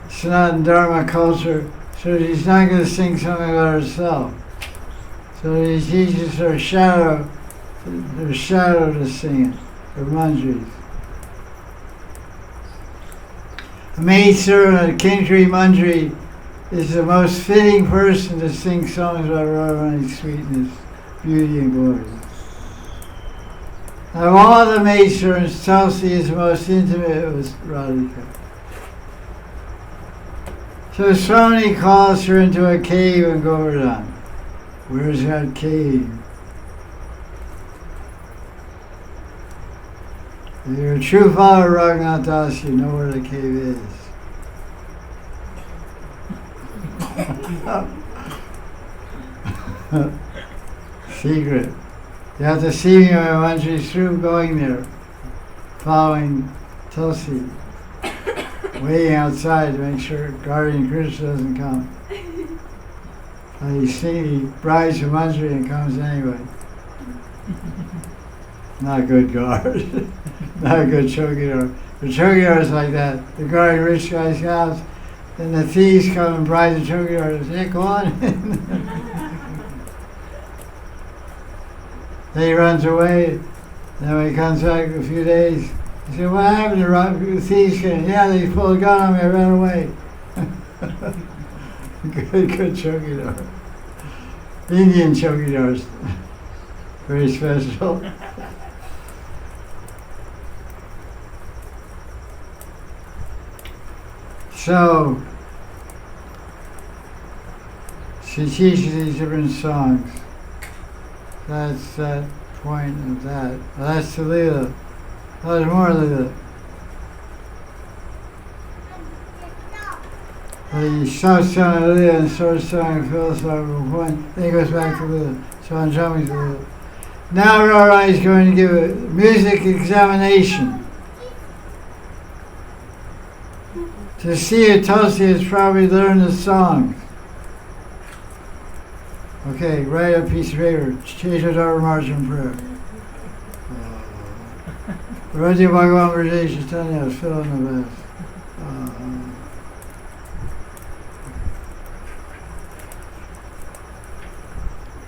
[SPEAKER 1] Sanatana Dharma culture, so she's not going to sing something about herself. So he teaches her shadow to sing it, her manjaris. A maidservant of Kinkari Manjari is the most fitting person to sing songs about Radharani's sweetness, beauty, and glory. Of all the maidservants, Tulsi is the most intimate with Radhika. So Swami calls her into a cave in Govardhan. Where's that cave? If you're a true follower of Raghunatha Das, you know where the cave is. Secret. You have to see me when I went through going there, following Tulsi, waiting outside to make sure guardian Krishna doesn't come. And he brides the Manjari and comes anyway. Not a good guard. Not a good chowkidar. The chowkidar is like that. They guard a rich guy's house, then the thieves come and bribe the chowkidar and say, go on in. Then he runs away. Then when he comes back in a few days, he said, what happened to the thieves came? Yeah, they pulled a gun on me, I ran away. Good chowkidar. Indian chowkidars. Very special. So, she teaches these different songs. That's that point of that. Well, that's the Leela. Oh, there's more Leela. He starts telling Leela and starts telling a philosophical point. Then he goes back to Leela. So I'm jumping to Leela. Now Radharani is going to give a music examination to see if Tulsi has probably learned the songs. Okay, write a piece of paper. Change it over margin prayer. Radha Bhagavan Rajesh Tanya, fill in the best.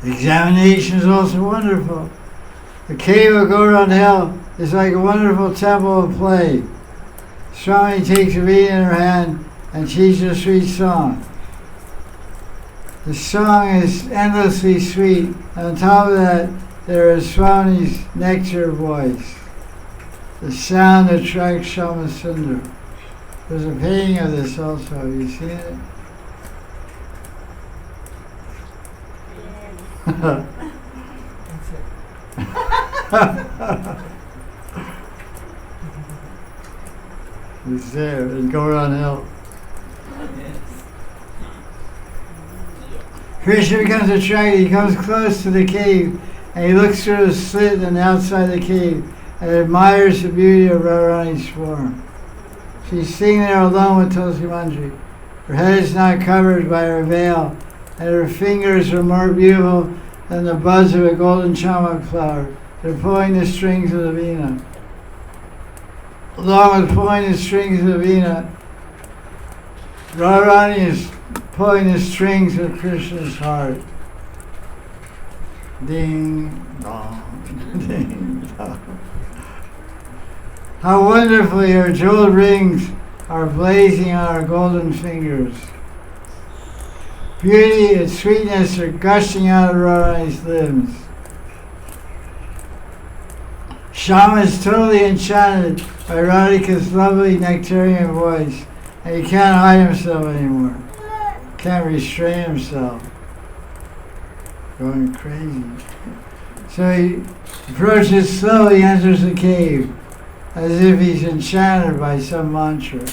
[SPEAKER 1] Examination is also wonderful. The cave of Govardhan Hill is like a wonderful temple of play. Swami takes a bead in her hand and teaches a sweet song. The song is endlessly sweet. On top of that, there is Swami's nectar voice. The sound attracts Shama Sundar. There's a painting of this also. Have you seen it? It's there in Govardhan Hill. Krishna becomes attracted. He comes close to the cave and he looks through the slit on the outside of the cave and admires the beauty of Radharani's form. She's sitting there alone with Tulsi Manjari. Her head is not covered by her veil and her fingers are more beautiful than the buzz of a golden chamak flower. They're pulling the strings of the veena. Along with pulling the strings of the veena, Radharani is pulling the strings of Krishna's heart. Ding dong, ding dong. How wonderfully her jeweled rings are blazing on her golden fingers. Beauty and sweetness are gushing out of Radharani's limbs. Shyama is totally enchanted by Radhika's lovely nectarian voice, and he can't hide himself anymore. Can't restrain himself. Going crazy. So he approaches slowly, enters the cave, as if he's enchanted by some mantra.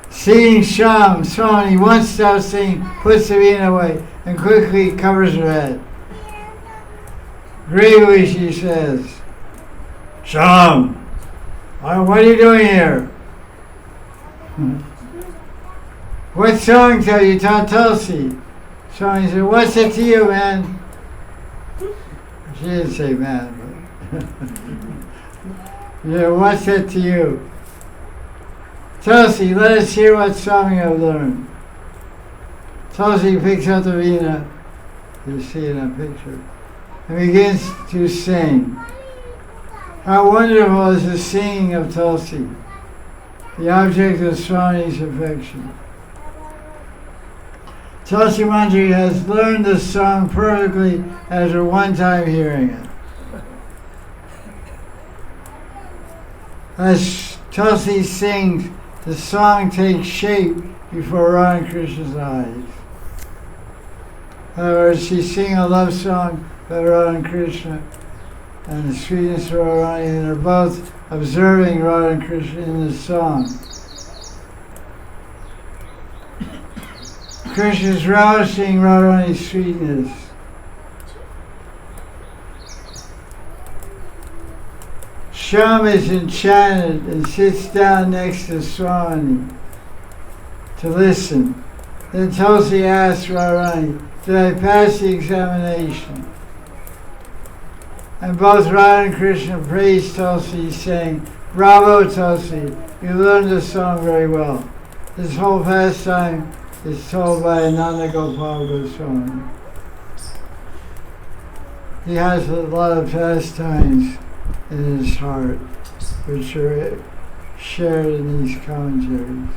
[SPEAKER 1] Seeing Swami, he once stops singing, puts the veena away, and quickly covers her head. Gravely she says, Sham, what are you doing here? What song tell you taught Tulsi? Swami said, what's it to you, man? She didn't say man, but yeah, what's it to you? Tulsi, let us hear what song you have learned. Tulsi picks up the veena, you see in that picture, and begins to sing. How wonderful is the singing of Tulsi, the object of Swami's affection. Tulsi Manjari has learned the song perfectly after one time hearing it. As Tulsi sings, the song takes shape before Radha and Krishna's eyes. In other words, she's singing a love song about Radha and Krishna and the sweetness of Radharani, and they're both observing Radha and Krishna in the song. Krishna is relishing Radharani's sweetness. Shyama is enchanted and sits down next to Swami to listen. Then Tulsi asks Radharani, did I pass the examination? And both Radha and Krishna praise Tulsi, saying, bravo Tulsi, you learned the song very well. This whole pastime is told by Ananda Gopal Goswami. He has a lot of pastimes in his heart, which are shared in these commentaries.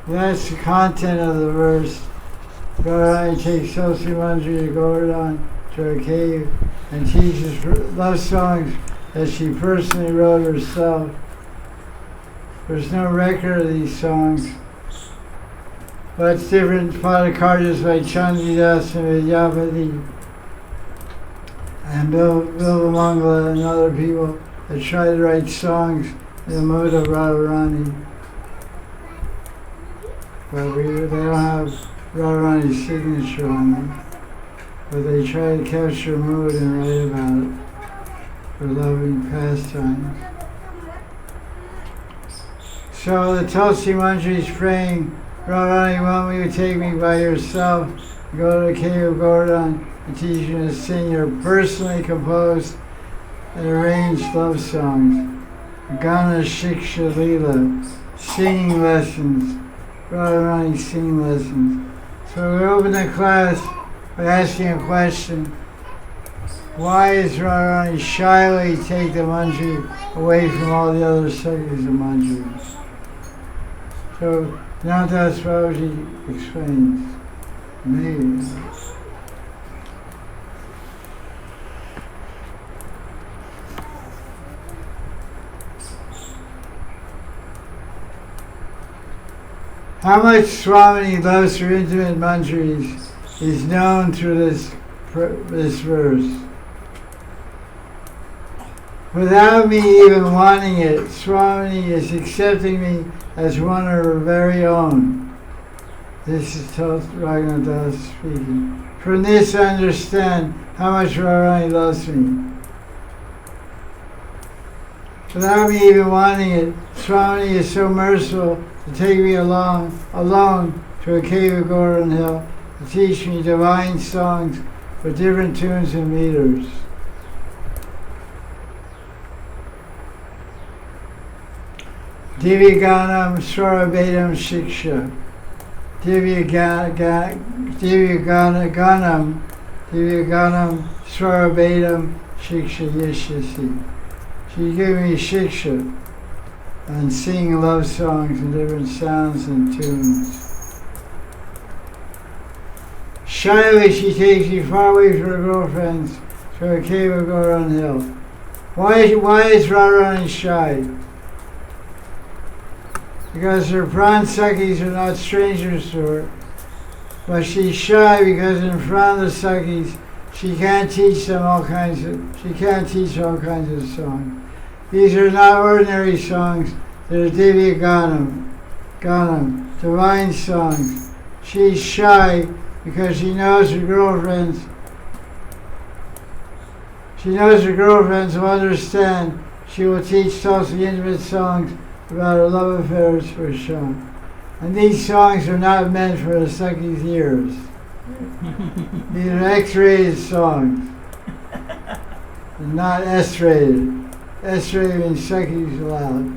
[SPEAKER 1] That's the content of the verse. Radharani takes Tulsi Manjari to Govardhan to her cave and teaches love songs that she personally wrote herself. There's no record of these songs, but it's different padakartas by Chandidas and Vidyapati and Vilapa Mangala and other people that try to write songs in the mood of Radharani. But they don't have Radharani's signature on them, but they try to capture mood and write about it for loving pastimes. So the Tulsi Manjari is praying, Radharani, won't you take me by yourself, go to the cave of Govardhan and teach me to sing your personally composed and arranged love songs, Gana Shiksha Leela, singing lessons, Radharani singing lessons. So we open the class by asking a question. Why does Radharani shyly take the Manjari away from all the other sections of Manjaris? So now that's Babaji explains. Maybe. How much Swami loves her intimate Manjaris is known through this verse. Without me even wanting it, Swami is accepting me as one of her very own. This is Raghunatha Das speaking. From this I understand how much Radharani loves me. Without me even wanting it, Swami is so merciful to take me along alone to a cave of Gordon Hill to teach me divine songs with different tunes and meters. Divyaganam Swarabedam Shiksha. Divyaganam Swarabedam Shiksha Yeshasi. She gave me shiksha and sing love songs in different sounds and tunes. Shyly she takes me far away from her girlfriends to a cave of Gordon Hill. Why is Radharani shy? Because her pran sakis are not strangers to her. But she's shy because in front of the sakis she can't teach all kinds of songs. These are not ordinary songs, they're Divya Ganam, divine songs. She's shy because she knows her girlfriends will understand. She will teach totally intimate songs about her love affairs for Shyam. And these songs are not meant for a Sakhi's ears. These are X-rated songs, and not S-rated. S-rated means Sakhi's loud.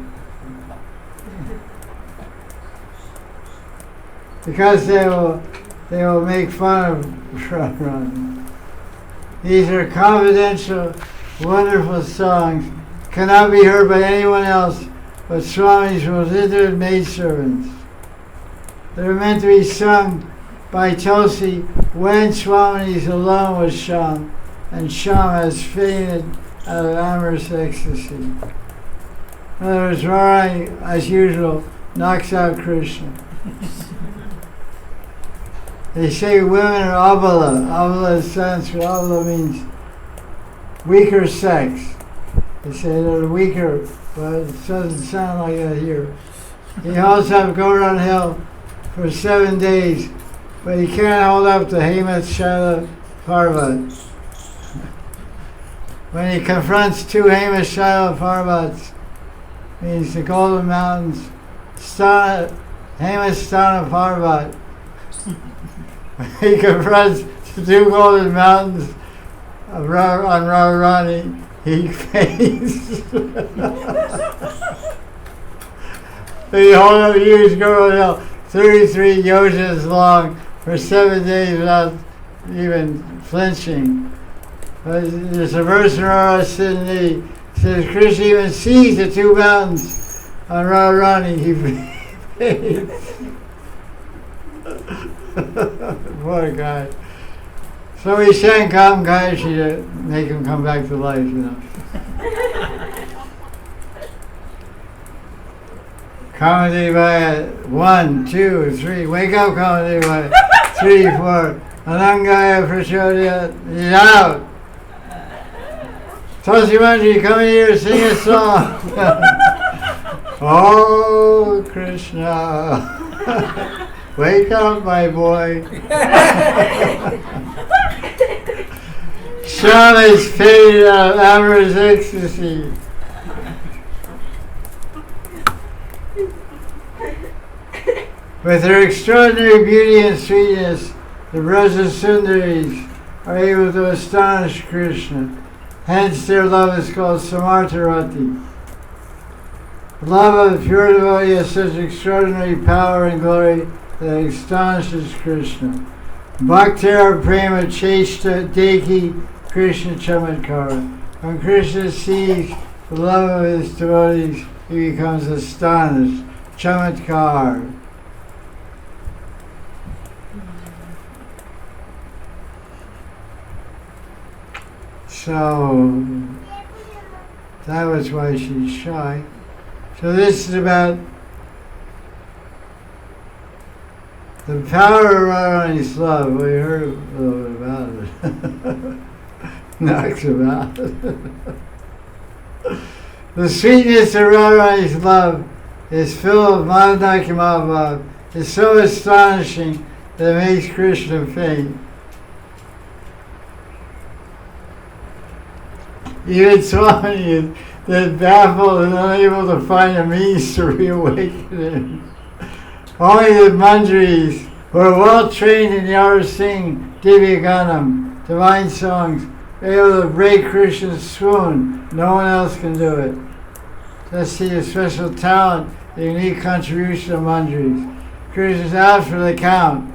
[SPEAKER 1] Because they will make fun of Radharani. These are confidential, wonderful songs, cannot be heard by anyone else but Swami's most intimate maidservants. They're meant to be sung by Tulsi when Swami is alone with Shyam, and Shyam has fainted out of amorous ecstasy. In other words, Radharani, as usual, knocks out Krishna. They say women are abala. Abala is Sanskrit. Abala means weaker sex. They say they're weaker, but it doesn't sound like that here. He also have to go around hell for 7 days, but he can't hold up to Hemat Shaila Parvat. When he confronts two Hemat Shaila Parvats, means the Golden Mountains, Hemat Stana Parvat. He confronts the two Golden Mountains on Radharani, he faints. He hold up a huge girl 33 yojas long for 7 days without even flinching. There's a verse in Radha Siddhini says Krishna even sees the two mountains on Radharani, he faints. Poor guy. So we sang Kam Kayashi to make him come back to life, you know. Kamadevaya, 1, 2, 3. Wake up, Kamadevaya. 3, 4. Anangaya Prachodya. He's out. Tulsi Manjari, come here, sing a song. Oh, Krishna. Wake up, my boy. Shyam is faded out of amorous ecstasy. With their extraordinary beauty and sweetness, the Braja Sundaris are able to astonish Krishna. Hence their love is called Samartarati. The love of the pure devotee has such extraordinary power and glory that it astonishes Krishna. Bhaktara Prema Cheshta Deki Krishna Chamatkara. When Krishna sees the love of his devotees, he becomes astonished. Chamatkar. So, that was why she's shy. So this is about the power of Radharani's love. We heard a little bit about it. Knocks about it. The sweetness of Radharani's love is full of Madanakimabhav. It's so astonishing that it makes Krishna faint. Even Swami They're baffled and unable to find a means to reawaken him. Only the Manjaris, who are well trained in the art of singing Divya Ganam, divine songs, are able to break Krishna's swoon. No one else can do it. Let's see the special talent, the unique contribution of Manjaris. Krishna's out for the count.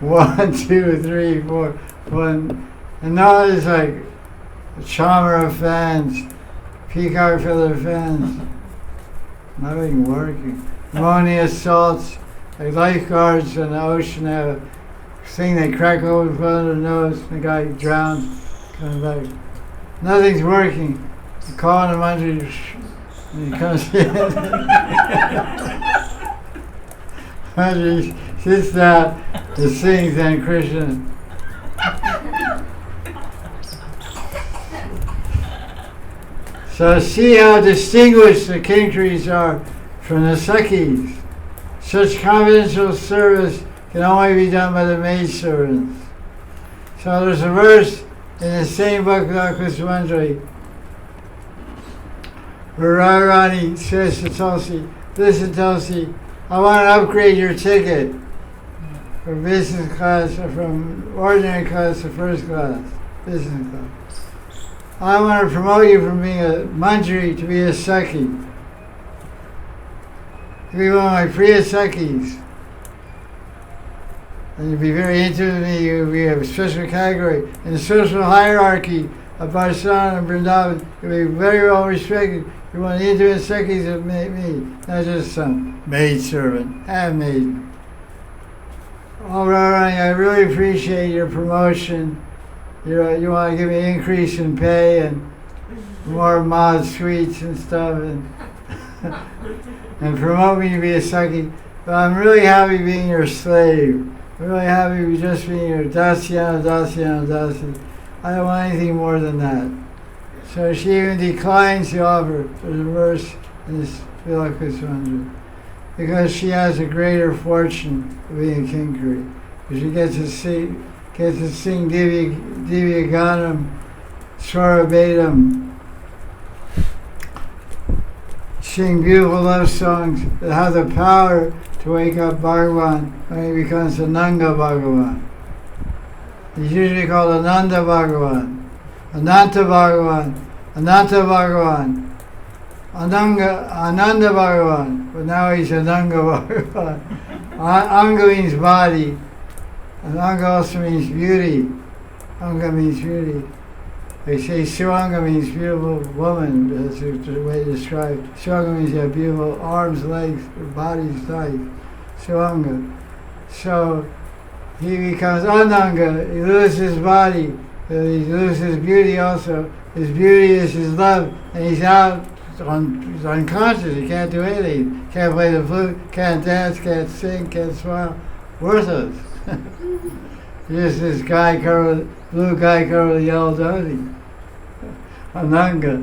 [SPEAKER 1] 1, 2, 3, 4, 1. And now there's like a charmer of fans, peacock feather fans. Nothing working. Ammonia salts, like lifeguards in the ocean have a thing they crack open in front of their nose, and the guy drowns, comes back. Nothing's working. You call him under, and he comes in. Manjari sits down and sings and Krishna. So see how distinguished the Kinkaris are from the Sakhis. Such confidential service can only be done by the maidservants. So there's a verse in the same book, Vilapa Kusumanjali, where Radharani says to Tulsi, listen Tulsi, I want to upgrade your ticket from business class or from ordinary class to first class, business class. I want to promote you from being a Manjari to be a Sakhi. To be one of my Priya Sakhis. And you'd be very intimate with me, you'd be a special category. In the social hierarchy of Barsana and Vrindavan, you'd be very well respected. You're one of the intimate Sakhis of me, not just some maidservant, handmaid. Oh, Radharani, I really appreciate your promotion. You want to give me an increase in pay and more mod sweets and stuff and, and promote me to be a Sakhi. But I'm really happy being your slave. I'm really happy just being your dasi. I don't want anything more than that. So she even declines the offer. There's a verse in this Vilapa Kusumanjali. Because she has a greater fortune of being a Kinkari. Because she gets to sing Divya Ganam, Swarabedam, sing beautiful love songs that have the power to wake up Bhagavan when he becomes Ananga Bhagavan. He's usually called Ananda Bhagavan, Ananta Bhagavan, Ananta Bhagavan, Ananda Bhagavan, but now he's Ananga Bhagavan. Anga means body. And Anga also means beauty. Anga means beauty. They say Suranga means beautiful woman. That's the way to describe it. Suranga means you have beautiful arms, legs, your body's nice. Suranga. So he becomes Ananga. He loses his body. He loses his beauty also. His beauty is his love. And he's he's unconscious. He can't do anything. Can't play the flute, can't dance, can't sing, can't smile. Worthless. Just this guy covered, blue guy covered with yellow dhoti. Ananga.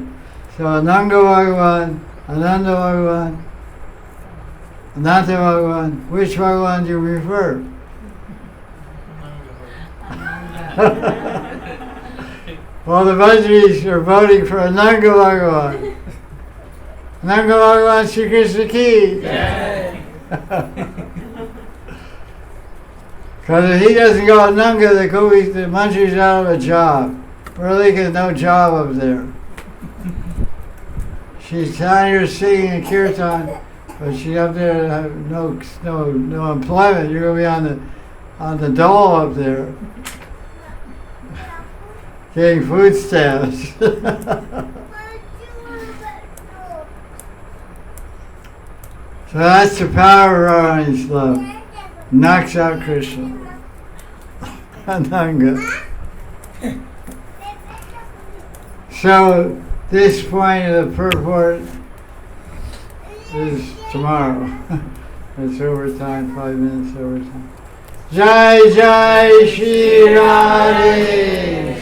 [SPEAKER 1] So Ananga Bhagavan, Ananda Bhagavan, Ananta Bhagavan. Which Bhagavan do you prefer? Well, the Manjaris are voting for Ananga Bhagavan. Ananga Bhagavan Shri Krishna ki. Because if he doesn't go Ananga, the Manjari's out of a job. Really, there's no job up there. She's down here singing a kirtan, but she's up there have no employment. You're going to be on the dole up there, getting food stamps. So that's the power of Radharani's love. Knocks out Krishna. Ananga. So this point of the purport is tomorrow. It's overtime, 5 minutes overtime. Jai Jai Sri Radhe.